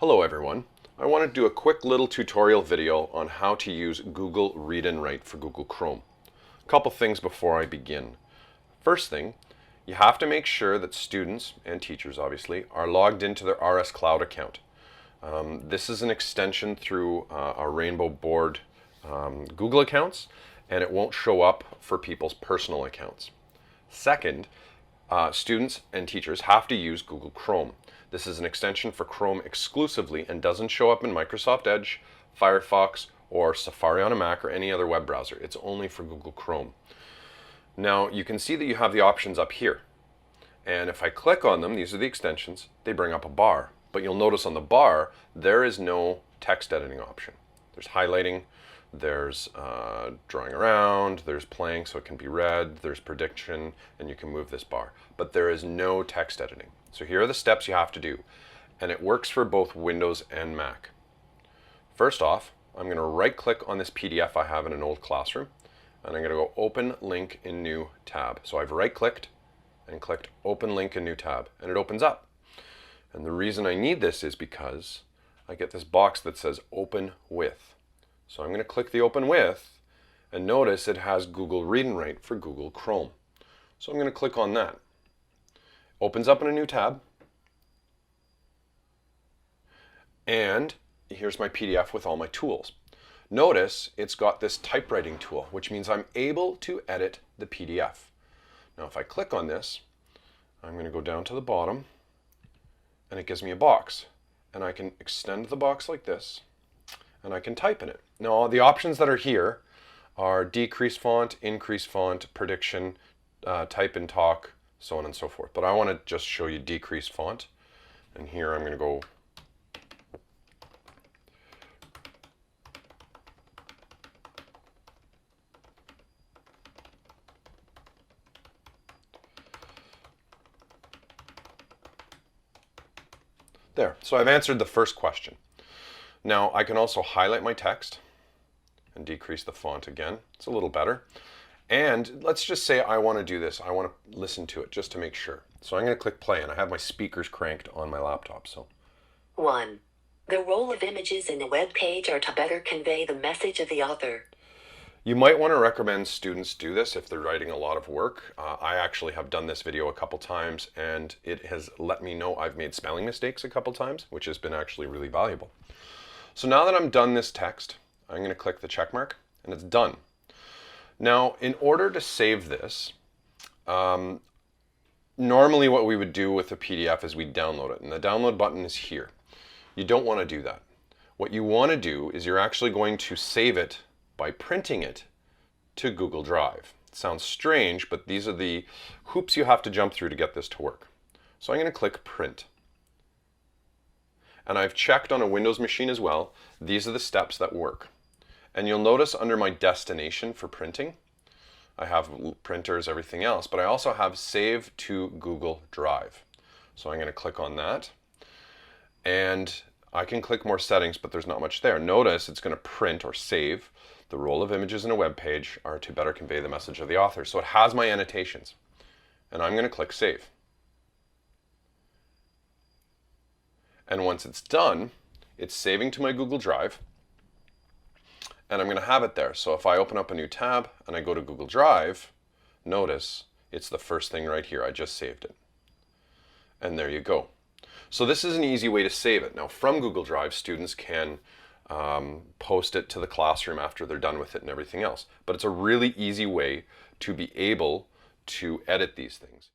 Hello everyone. I want to do a quick little tutorial video on how to use Google Read&Write for Google Chrome. A couple things before I begin. First thing, you have to make sure that students, and teachers obviously, are logged into their RS Cloud account. This is an extension through our Rainbow Board Google accounts, and it won't show up for people's personal accounts. Second, students and teachers have to use Google Chrome. This is an extension for Chrome exclusively and doesn't show up in Microsoft Edge, Firefox, or Safari on a Mac or any other web browser. It's only for Google Chrome. Now you can see that you have the options up here. And if I click on them, these are the extensions, they bring up a bar. But you'll notice on the bar, there is no text editing option. There's highlighting, there's drawing around, there's playing so it can be read, there's prediction, and you can move this bar. But there is no text editing. So here are the steps you have to do. And it works for both Windows and Mac. First off, I'm going to right click on this PDF I have in an old classroom. And I'm going to go open link in new tab. So I've right clicked and clicked open link in new tab. And it opens up. And the reason I need this is because I get this box that says open with. So I'm going to click the open with, and notice it has Google Read&Write for Google Chrome. So I'm going to click on that. Opens up in a new tab. And here's my PDF with all my tools. Notice it's got this typewriting tool, which means I'm able to edit the PDF. Now if I click on this, I'm going to go down to the bottom, and it gives me a box. And I can extend the box like this, and I can type in it. Now the options that are here are decrease font, increase font, prediction, type and talk, so on and so forth. But I want to just show you decrease font. And here I'm going to go there. So I've answered the first question. Now I can also highlight my text and decrease the font again. It's a little better. And let's just say I want to do this. I want to listen to it just to make sure. So I'm going to click play, and I have my speakers cranked on my laptop. So 1. The role of images in a web page are to better convey the message of the author. You might want to recommend students do this if they're writing a lot of work. I actually have done this video a couple times, and it has let me know I've made spelling mistakes a couple times, which has been actually really valuable. So now that I'm done this text, I'm going to click the check mark, and it's done. Now, in order to save this, normally what we would do with a PDF is we download it, and the download button is here. You don't want to do that. What you want to do is you're actually going to save it by printing it to Google Drive. It sounds strange, but these are the hoops you have to jump through to get this to work. So I'm going to click print. And I've checked on a Windows machine as well. These are the steps that work. And you'll notice under my destination for printing, I have printers, everything else, but I also have save to Google Drive. So I'm going to click on that. And I can click more settings, but there's not much there. Notice it's going to print or save. The role of images in a web page are to better convey the message of the author. So it has my annotations. And I'm going to click save. And once it's done, it's saving to my Google Drive. And I'm going to have it there. So if I open up a new tab and I go to Google Drive, notice it's the first thing right here. I just saved it. And there you go. So this is an easy way to save it. Now from Google Drive, students can post it to the classroom after they're done with it and everything else. But it's a really easy way to be able to edit these things.